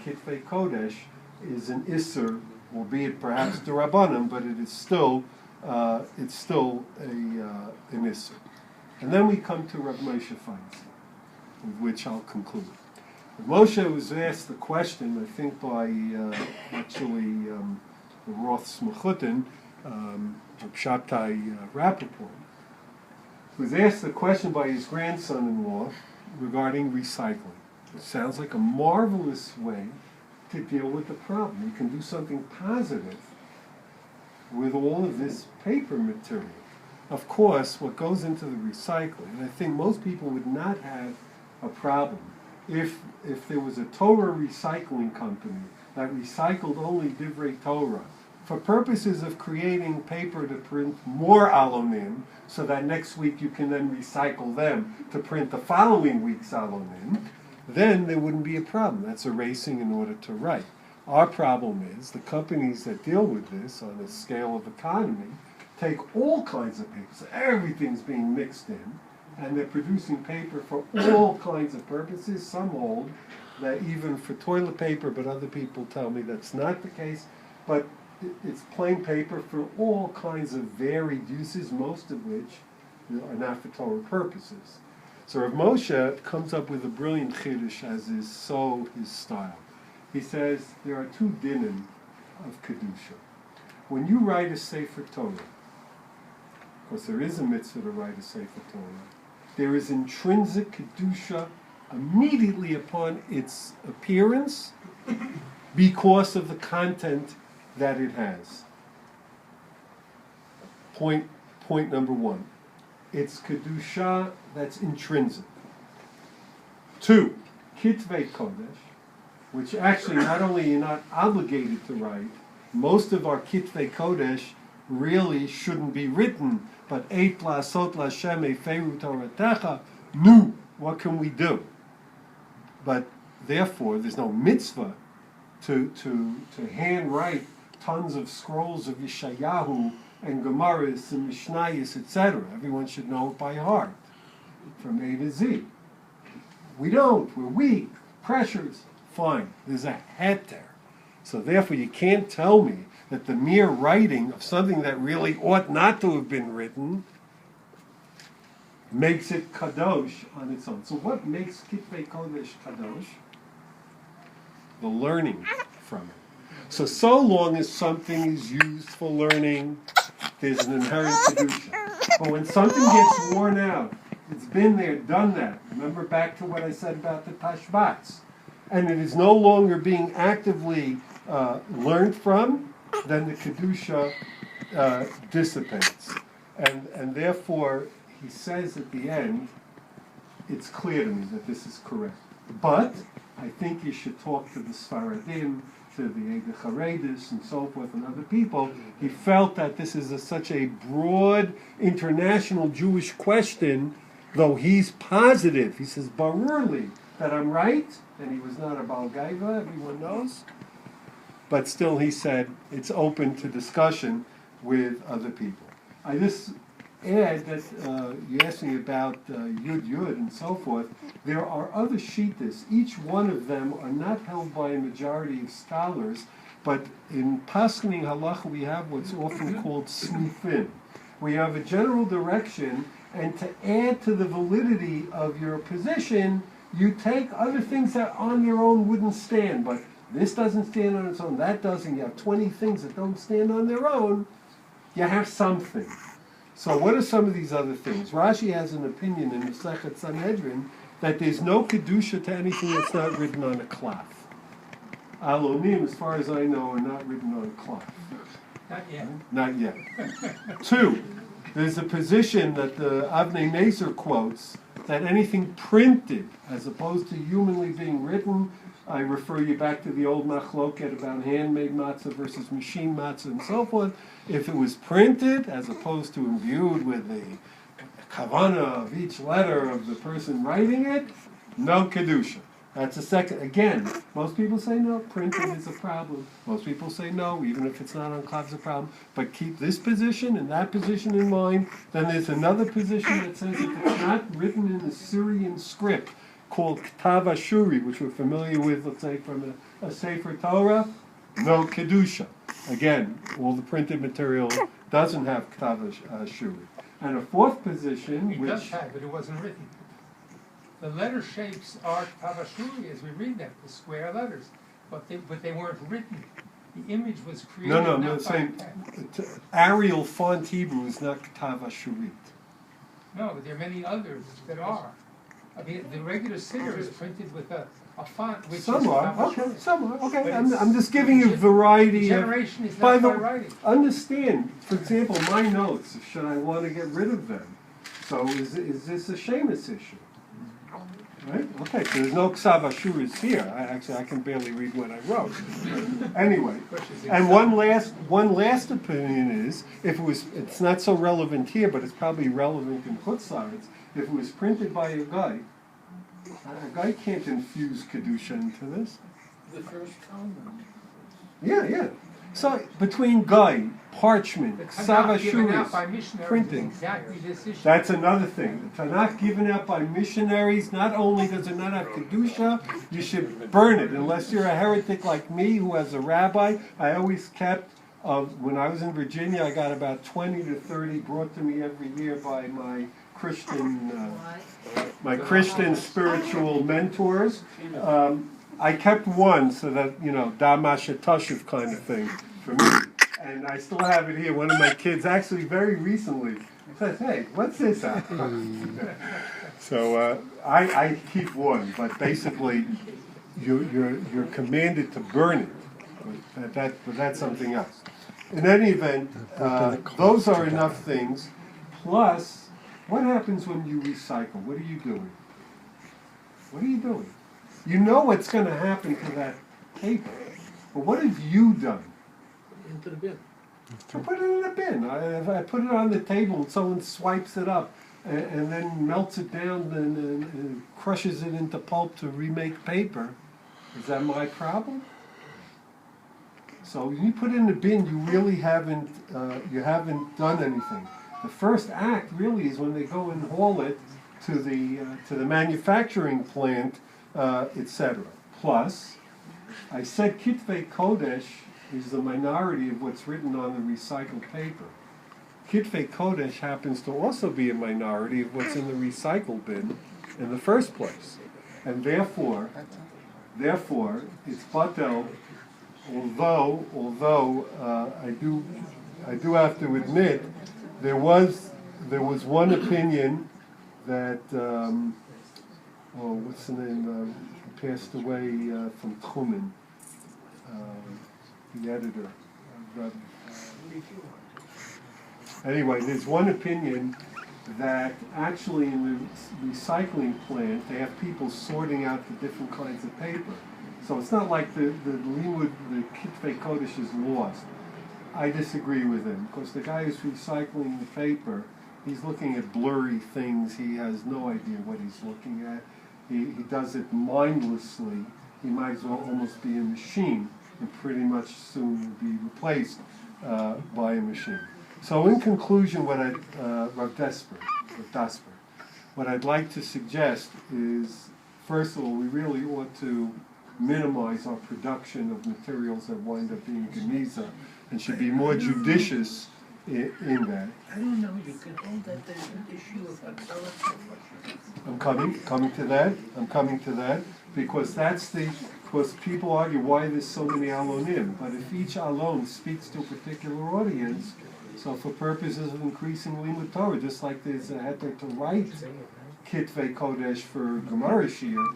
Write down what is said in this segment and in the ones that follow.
Kitvei Kodesh is an Isser, albeit perhaps D'Rabbanan, but it is still an Isser. And then we come to Rav Moshe Feinstein, with which I'll conclude. Rav Moshe was asked the question, I think by the Roth's Mechutin, Shabtai Rappaport, was asked the question by his grandson-in-law regarding recycling. It sounds like a marvelous way to deal with the problem. You can do something positive with all of this paper material. Of course, what goes into the recycling, and I think most people would not have a problem if there was a Torah recycling company that recycled only Divrei Torah for purposes of creating paper to print more alonim, so that next week you can then recycle them to print the following week's alonim, then there wouldn't be a problem. That's erasing in order to write. Our problem is the companies that deal with this on a scale of economy take all kinds of paper, so everything's being mixed in, and they're producing paper for all kinds of purposes. Some hold that even for toilet paper, but other people tell me that's not the case. But it's plain paper for all kinds of varied uses, most of which are not for Torah purposes. So Rav Moshe comes up with a brilliant chiddush, as is so his style. He says there are two dinim of Kedusha. When you write a Sefer Torah, of course there is a mitzvah to write a Sefer Torah, there is intrinsic Kedusha immediately upon its appearance because of the content that it has. Point number one. It's Kedusha that's intrinsic. Two, Kitvei Kodesh, which actually not only you're not obligated to write, most of our Kitvei Kodesh really shouldn't be written, but Eit La'asot L'Hashem Eferu Toratecha, what can we do? But therefore, there's no mitzvah to handwrite tons of scrolls of Yeshayahu and Gemaras and Mishnayos, etc. Everyone should know it by heart, from A to Z. We don't. We're weak. Pressures. Fine. There's a heter. So therefore, you can't tell me that the mere writing of something that really ought not to have been written makes it kadosh on its own. So what makes Kitvei Kodesh kadosh? The learning from it. So long as something is used for learning, there's an inherent kedusha. But when something gets worn out, it's been there, done that. Remember back to what I said about the tashbats, and it is no longer being actively learned from, then the kedusha dissipates, and therefore he says at the end, it's clear to me that this is correct. But I think you should talk to the Sfaradim, to the Eidei Charedis, and so forth, and other people. He felt that this is such a broad international Jewish question, though he's positive. He says, barurli, that I'm right, and he was not a Baal Gaiva, everyone knows. But still, he said, it's open to discussion with other people. I just add that you asked me about Yud and so forth. There are other shittas. Each one of them are not held by a majority of scholars, but in Paskining Halacha we have what's often called snufin. We have a general direction, and to add to the validity of your position, you take other things that on their own wouldn't stand, but this doesn't stand on its own, that doesn't. You have 20 things that don't stand on their own. You have something. So what are some of these other things? Rashi has an opinion in the Masechet Sanhedrin that there's no Kedusha to anything that's not written on a cloth. Alonim, as far as I know, are not written on a cloth. Not yet. Not yet. Two, there's a position that the Avnei Nezer quotes that anything printed, as opposed to humanly being written, I refer you back to the old machloket about handmade matzah versus machine matzah and so forth. If it was printed, as opposed to imbued with the kavana of each letter of the person writing it, no kedusha. That's a second. Again, most people say no, printing is a problem. Most people say no, even if it's not on cloth, it's a problem. But keep this position and that position in mind. Then there's another position that says if it's not written in the Syrian script, called Ktav Ashuri, which we're familiar with, let's say, from a Sefer Torah, no Kedusha. Again, all the printed material doesn't have Ktav Ashuri. And a fourth position, It does have, but it wasn't written. The letter shapes are Ktav Ashuri as we read them, the square letters, but they weren't written. The image was created. No, not I'm by saying text. Arial font Hebrew is not Ktav Ashurit. No, but there are many others that are. I mean, the regular Siddur is printed with a font which Some is are, Ktav okay, Ashuri. some are, okay. But I'm just giving you a variety of. Generation is By not the by writing. understand, for example, my notes. Should I want to get rid of them? So is this a Shemus issue? Right? Okay. So there's no Ksav Ashuris here. I can barely read what I wrote. Anyway, and one last opinion is it's not so relevant here, but it's probably relevant in Chutzlaretz. If it was printed by a guy can't infuse Kedusha into this. The first Talmud. Yeah. So between Guy, parchment, The Ksav Tanakh given out by Ashuris, missionaries printing. is exactly this issue. That's another thing. The Tanakh given out by missionaries, not only does it not have Kedusha, you should burn it. Unless you're a heretic like me who has a rabbi. I always kept, when I was in Virginia, I got about 20 to 30 brought to me every year by my Christian spiritual mentors. I kept one so that, Damasha Tashiv kind of thing for me. And I still have it here. One of my kids, actually very recently, says, "Hey, what's this?" So I keep one, but basically you're commanded to burn it. But that's something else. In any event, those are enough things. Plus, what happens when you recycle? What are you doing? What are you doing? You know what's going to happen to that paper. But what have you done? Into the bin. I put it in a bin. I put it on the table and someone swipes it up and then melts it down and crushes it into pulp to remake paper. Is that my problem? So when you put it in the bin, you really haven't done anything. The first act really is when they go and haul it to the manufacturing plant, etc. Plus, I said Kitvei Kodesh is the minority of what's written on the recycled paper. Kitvei Kodesh happens to also be a minority of what's in the recycled bin in the first place. And therefore, it's batel, although I do have to admit, there was one opinion that, what's the name, he passed away from Tchumen, the editor. Anyway, there's one opinion that actually in the recycling plant, they have people sorting out the different kinds of paper. So it's not like the Kitvei Kodesh is lost. I disagree with him, because the guy who's recycling the paper, he's looking at blurry things. He has no idea what he's looking at. He does it mindlessly. He might as well almost be a machine and pretty much soon be replaced by a machine. So in conclusion, what I'd like to suggest is, first of all, we really ought to minimize our production of materials that wind up being Geniza and should be more judicious in that. I don't know, you can hold that there's an issue of I'm coming to that, because because people argue why there's so many alonim, but if each alon speaks to a particular audience, so for purposes of increasing limud Torah, just like there's a heter to write Kitvei Kodesh for Gemara Shiur,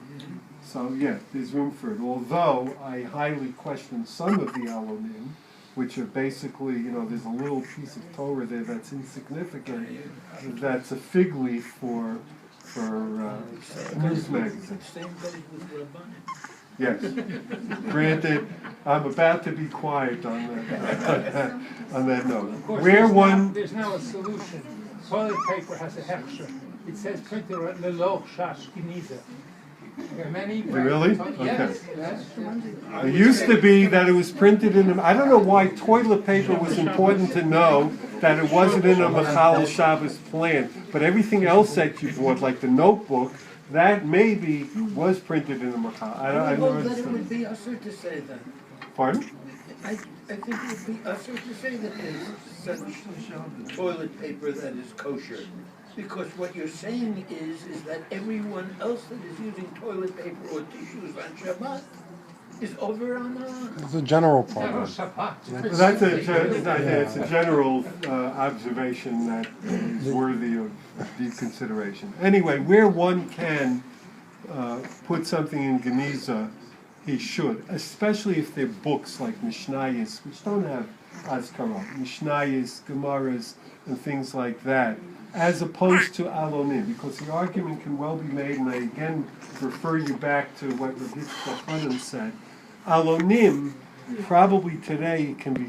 so yeah, there's room for it. Although I highly question some of the alonim, which are basically, there's a little piece of Torah there that's insignificant, that's a fig leaf for news magazines. Yes. Granted, I'm about to be quiet on that note. Of course, there's now a solution. Toilet paper has a hechsher. It says printed lelo shash geniza. There are many. Really? Yes. Okay. It used to be that it was printed in I don't know why toilet paper was important to know that it wasn't in a Machal Shabbos plant, but everything else that you bought, like the notebook, that maybe was printed in the Makal. I've Well, never that it would understood. be usher to say that. Pardon? I think it would be usher to say that there's such toilet paper that is kosher. Because what you're saying is that everyone else that is using toilet paper or tissues on Shabbat is over on It's a general General problem. Shabbat. That's it's a general observation that is worthy of deep consideration. Anyway, where one can put something in Geniza, he should, especially if they're books like Mishnayos, which don't have Azkara, Mishnayos, Gemaras, and things like that, as opposed to Alonim, because the argument can well be made, and I again refer you back to what Rabbi Yitzchak Hanan said. Alonim, probably today, can be